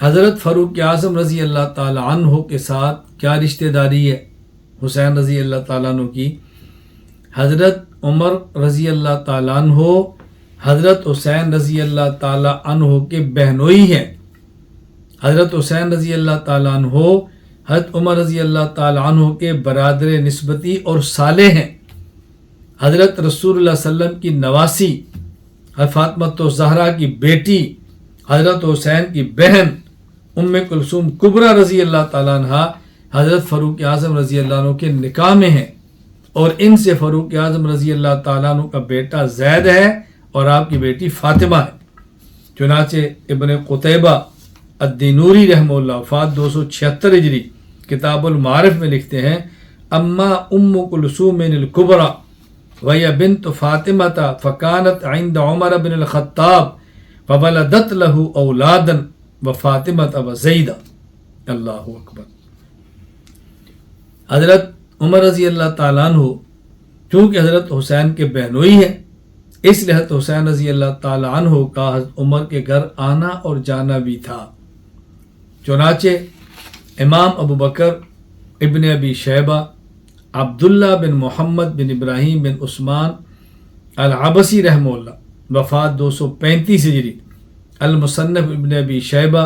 حضرت فاروق اعظم رضی اللہ تعالی عنہ کے ساتھ کیا رشتہ داری ہے حسین رضی اللہ تعالیٰ عنہ کی؟ حضرت عمر رضی اللہ تعالیٰ عنہ حضرت حسین رضی اللہ تعالیٰ عنہ کے بہنوئی ہیں۔ حضرت حسین رضی اللہ تعالیٰ عنہ حضرت عمر رضی اللہ تعالیٰ عنہ کے برادر نسبتی اور صالح ہیں۔ حضرت رسول اللہ صلی اللہ علیہ وسلم کی نواسی، حضرت فاطمہ الزہرا کی بیٹی، حضرت حسین کی بہن ام کلثوم کبریٰ رضی اللہ تعالیٰ عنہ حضرت فاروق اعظم رضی اللہ عنہ کے نکاح میں ہیں، اور ان سے فاروق اعظم رضی اللہ تعالیٰ عنہ کا بیٹا زید ہے اور آپ کی بیٹی فاطمہ ہے۔ چنانچہ ابن قتیبہ الدینوری رحمہ اللہ وفات 276 ہجری کتاب المعارف میں لکھتے ہیں اما ام کلثوم الکبریٰ وہی بنت فاطمہ فکانت عند عمر بن الخطاب فولدت له اولادا وفاطمہ وزیدہ۔ اللہ اکبر۔ حضرت عمر رضی اللہ تعالیٰ عنہ چونکہ حضرت حسین کے بہنوئی ہیں، اس لیے حضرت حسین رضی اللہ تعالیٰ عنہ کا حضرت عمر کے گھر آنا اور جانا بھی تھا۔ چنانچہ امام ابو بکر ابن ابی شیبہ عبداللہ بن محمد بن ابراہیم بن عثمان العبسی رحمہ اللہ وفات 235 ہجری المصنف ابن ابی شیبہ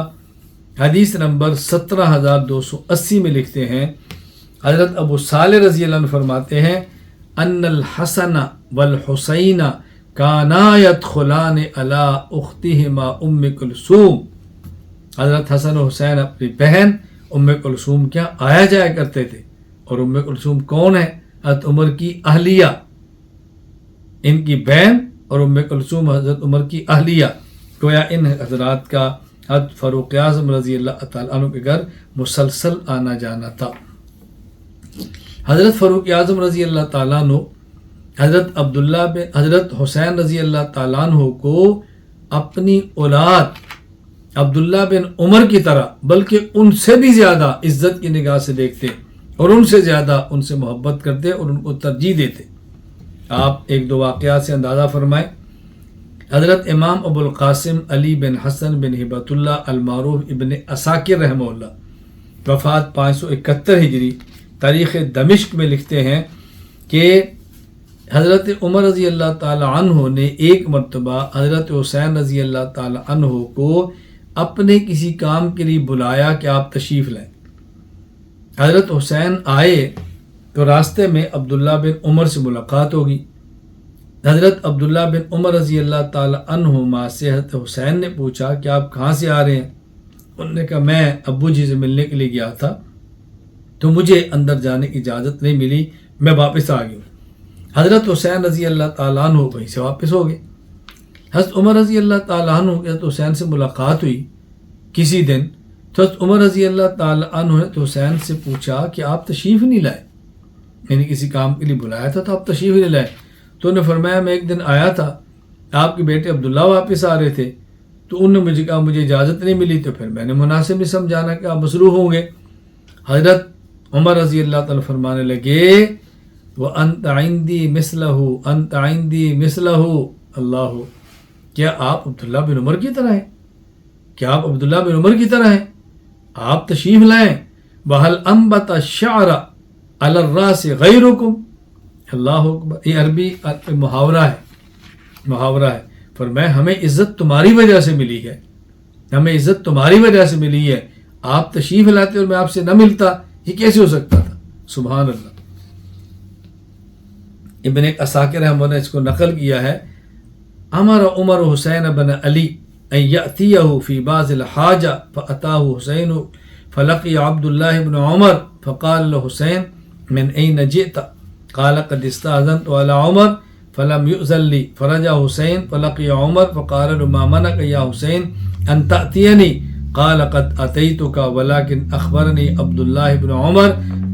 حدیث نمبر 17280 میں لکھتے ہیں حضرت ابو صالح رضی اللہ عنہ فرماتے ہیں ان الحسن والحسین کانا یدخلان علی اختہما ام کلثوم۔ حضرت حسن و حسین اپنی بہن ام کلثوم کیا آیا جایا کرتے تھے، اور ام کلثوم کون ہے؟ حضرت عمر کی اہلیہ، ان کی بہن اور ام کلثوم حضرت عمر کی اہلیہ، گویا ان حضرات کا حضرت فاروق اعظم رضی اللہ تعالیٰ عنہ کے گھر مسلسل آنا جانا تھا۔ حضرت فاروق اعظم رضی اللہ تعالیٰ عنہ حضرت حسین رضی اللہ تعالیٰ عنہ کو اپنی اولاد عبداللہ بن عمر کی طرح بلکہ ان سے بھی زیادہ عزت کی نگاہ سے دیکھتے اور ان سے زیادہ ان سے محبت کرتے اور ان کو ترجیح دیتے۔ آپ ایک دو واقعات سے اندازہ فرمائیں۔ حضرت امام ابو القاسم علی بن حسن بن ہبۃ اللہ المعروف ابن عساکر رحمہ اللہ وفات 571 ہجری تاریخ دمشق میں لکھتے ہیں کہ حضرت عمر رضی اللہ تعالی عنہ نے ایک مرتبہ حضرت حسین رضی اللہ تعالی عنہ کو اپنے کسی کام کے لیے بلایا کہ آپ تشریف لائیں۔ حضرت حسین آئے تو راستے میں عبداللہ بن عمر سے ملاقات ہوگی۔ حضرت عبداللہ بن عمر رضی اللہ تعالی عنہما سے حضرت حسین نے پوچھا کہ آپ کہاں سے آ رہے ہیں؟ انہوں نے کہا میں ابو جی سے ملنے کے لیے گیا تھا تو مجھے اندر جانے کی اجازت نہیں ملی، میں واپس آ گیا ہوں۔ حضرت حسین رضی اللہ تعالیٰ عنہ وہیں سے واپس ہو گئے۔ حضرت عمر رضی اللہ تعالیٰ عنہ کے حضرت حسین سے ملاقات ہوئی کسی دن، تو حضرت عمر رضی اللہ تعالیٰ عنہ نے تو حسین سے پوچھا کہ آپ تشریف نہیں لائے، میں نے کسی کام کے لیے بلایا تھا تو آپ تشریف نہیں لائے۔ تو انہوں نے فرمایا میں ایک دن آیا تھا، آپ کے بیٹے عبداللہ واپس آ رہے تھے، تو انہوں نے مجھے کہا مجھے اجازت نہیں ملی، تو پھر میں نے مناسب نہیں سمجھانا کہ آپ مصروف ہوں گے۔ حضرت عمر رضی اللہ تعالیٰ فرمانے لگے وَأَنْتَ عِنْدِي مِثْلَهُ أَنْتَ عِنْدِي مِثْلَهُ، اللہ، کیا آپ عبداللہ بن عمر کی طرح ہیں؟ کیا آپ عبداللہ بن عمر کی طرح ہیں؟ آپ تشریف لائیں۔ وَهَلْ أَنْبَتَ الشَّعْرَ عَلَى الرَّاسِ غَيْرُكُمْ، اللہ اکبر، یہ عربی محاورہ ہے، فرمایا ہمیں عزت تمہاری وجہ سے ملی ہے، ہمیں عزت تمہاری وجہ سے ملی ہے، آپ تشریف لاتے اور میں آپ سے نہ ملتا، یہ کیسے ہو سکتا تھا؟ سبحان اللہ۔ ابن عساکر رحمہ اللہ نے اس کو نقل کیا ہے، امر عمر حسین بن علی ان یأتیہ فی بعض الحاجہ فأتاہ حسین فلقی عبداللہ بن عمر فقال له حسین من این جئت قال قد استأذنت على عمر فلم يؤذن لي فرجع حسین فلقی عمر فقال له ما منعك يا حسین ان تأتینی قال قد أتيتك ولكن أخبرني عبد الله بن عمر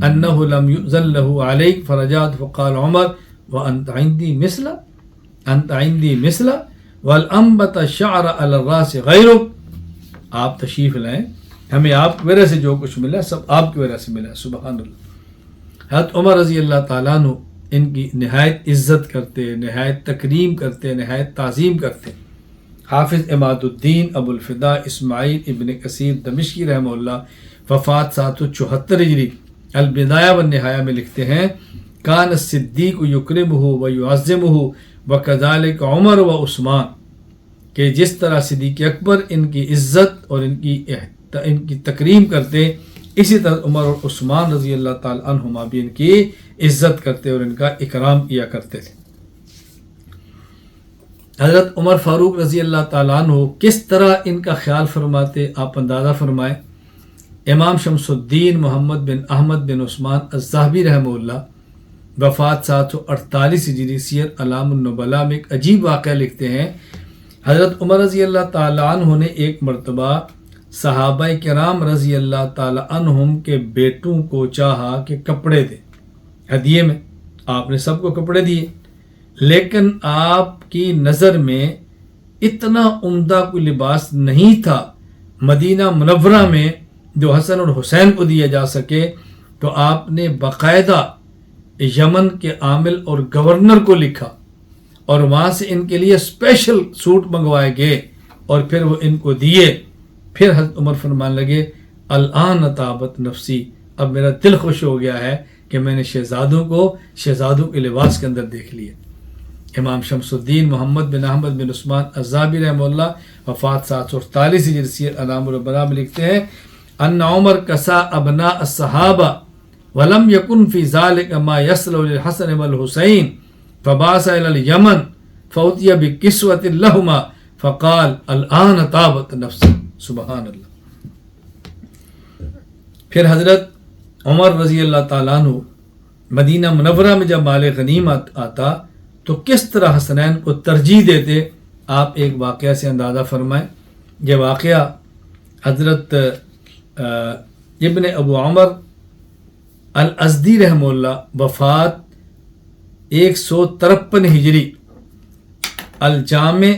أنه لم يؤذن له عليك فرجعت فقال عمر وأنت عندي مثله أنت عندي مثله والأنبت الشعر على الراس غيرك، آپ تشریف لائیں، ہمیں آپ کی وجہ سے جو کچھ ملا سب آپ کی وجہ سے ملا۔ سبحان اللہ۔ حضرت عمر رضی اللہ تعالیٰ عنہ ان کی نہایت عزت کرتے، نہایت تکریم کرتے، نہایت تعظیم کرتے۔ حافظ عماد الدین ابو الفدا اسماعیل ابن کثیر دمشقی رحمہ اللہ وفات 774 ہجری البدایہ والنہایہ میں لکھتے ہیں کان الصدیق یکرمہ و یعظمہ وکذالک عمر و عثمان، کہ جس طرح صدیق اکبر ان کی عزت اور ان کی تکریم کرتے، اسی طرح عمر اور عثمان رضی اللہ تعالی عنہما بھی ان کی عزت کرتے اور ان کا اکرام کیا کرتے تھے۔ حضرت عمر فاروق رضی اللہ تعالیٰ عنہ کس طرح ان کا خیال فرماتے، آپ اندازہ فرمائیں۔ امام شمس الدین محمد بن احمد بن عثمان الذہبی رحمہ اللہ وفات 748 ہجری سیر اعلام النبلاء میں ایک عجیب واقعہ لکھتے ہیں۔ حضرت عمر رضی اللہ تعالیٰ عنہ نے ایک مرتبہ صحابہ کرام رضی اللہ تعالیٰ عنہم کے بیٹوں کو چاہا کہ کپڑے دیں ہدیے میں، آپ نے سب کو کپڑے دیے، لیکن آپ کی نظر میں اتنا عمدہ کوئی لباس نہیں تھا مدینہ منورہ میں جو حسن اور حسین کو دیا جا سکے، تو آپ نے باقاعدہ یمن کے عامل اور گورنر کو لکھا اور وہاں سے ان کے لیے اسپیشل سوٹ منگوائے گئے اور پھر وہ ان کو دیے۔ پھر حضرت عمر فرمانے لگے الآن طابت نفسی، اب میرا دل خوش ہو گیا ہے کہ میں نے شہزادوں کے لباس کے اندر دیکھ لیے۔ امام شمس الدین محمد بن احمد بن عثمان الذہبی رحمہ اللہ وفات 748 ہجری سیر اعلام النبلاء میں لکھتے ہیں ان عمر کسا ابناء الصحابہ ولم یکن فی ذلک ما یصلح للحسن والحسین فبعث الی الیمن فأتی بکسوۃ لہما فقال الآن طابت نفسی۔ سبحان اللہ۔ پھر حضرت عمر رضی اللہ تعالیٰ عنہ مدینہ منورہ میں جب مال غنیمت آتا تو کس طرح حسنین کو ترجیح دیتے، آپ ایک واقعہ سے اندازہ فرمائیں۔ یہ واقعہ حضرت ابن ابو عمر الازدی رحمہ اللہ وفات 153 ہجری الجامع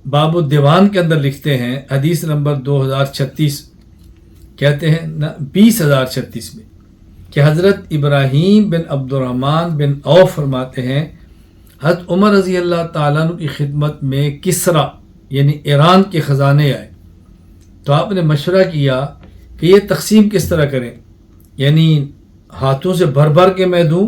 باب الدیوان کے اندر لکھتے ہیں، حدیث نمبر 2036 کہتے ہیں 20036 میں کہ حضرت ابراہیم بن عبد الرحمن بن عوف فرماتے ہیں حضرت عمر رضی اللہ تعالیٰ عنہ کی خدمت میں کسرا یعنی ایران کے خزانے آئے، تو آپ نے مشورہ کیا کہ یہ تقسیم کس طرح کریں، یعنی ہاتھوں سے بھر بھر کے میں دوں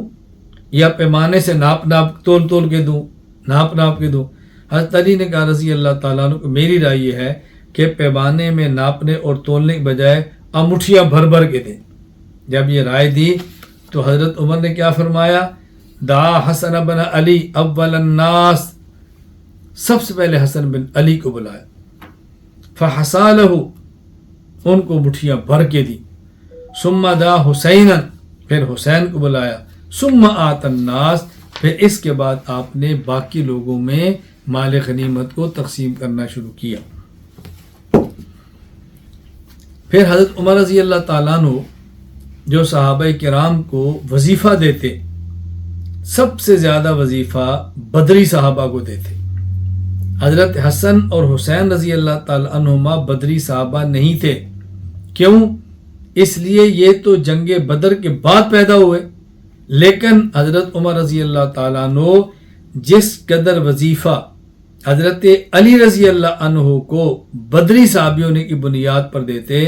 یا پیمانے سے ناپ تول کے دوں، ناپ کے دوں۔ حضرت علی نے کہا رضی اللہ تعالیٰ عنہ کو میری رائے یہ ہے کہ پیمانے میں ناپنے اور تولنے کے بجائے انگوٹھیاں بھر بھر کے دیں۔ جب یہ رائے دی تو حضرت عمر نے کیا فرمایا، دعا حسن بن علی اول الناس، سب سے پہلے حسن بن علی کو بلایا، فحصالہ، ان کو مٹھیاں بھر کے دی، ثم دعا حسینا، پھر حسین کو بلایا، ثم آت الناس، پھر اس کے بعد آپ نے باقی لوگوں میں مال غنیمت کو تقسیم کرنا شروع کیا۔ پھر حضرت عمر رضی اللہ تعالیٰ عنہ جو صحابہ کرام کو وظیفہ دیتے، سب سے زیادہ وظیفہ بدری صحابہ کو دیتے۔ حضرت حسن اور حسین رضی اللہ تعالیٰ عنہما بدری صحابہ نہیں تھے، کیوں؟ اس لیے یہ تو جنگ بدر کے بعد پیدا ہوئے، لیکن حضرت عمر رضی اللہ تعالیٰ عنہ جس قدر وظیفہ حضرت علی رضی اللہ عنہ کو بدری صحابی ہونے کی بنیاد پر دیتے،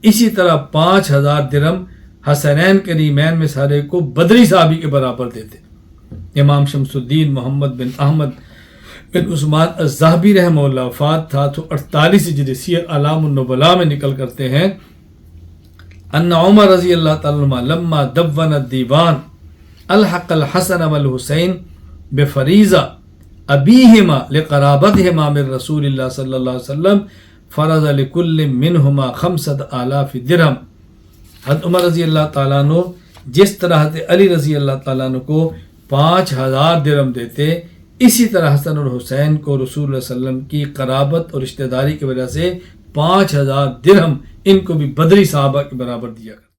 اسی طرح 5000 درہم حسنین کریمین میں سارے کو بدری صحابی کے برابر دیتے۔ امام شمس الدین محمد بن احمد بن عثمان الذہبی رحمہ اللہ وفات 748 ہجری سیر اعلام النبلاء میں نکل کرتے ہیں ان عمر رضی اللہ تعالیٰ عنہ لما دون الدیوان الحق الحسن والحسین بفریضہ ابیہما لقرابتہما من رسول اللہ صلی اللہ علیہ وسلم فرض لکل منہما 5000 درہم۔ حضرت عمر رضی اللہ تعالیٰ عنہ جس طرح حضرت علی رضی اللہ تعالیٰ عنہ کو 5000 درہم دیتے، اسی طرح حسن اور حسین کو رسول اللہ صلی اللہ علیہ وسلم کی قرابت اور رشتہ داری کی وجہ سے 5000 درہم ان کو بھی بدری صحابہ کے برابر دیا۔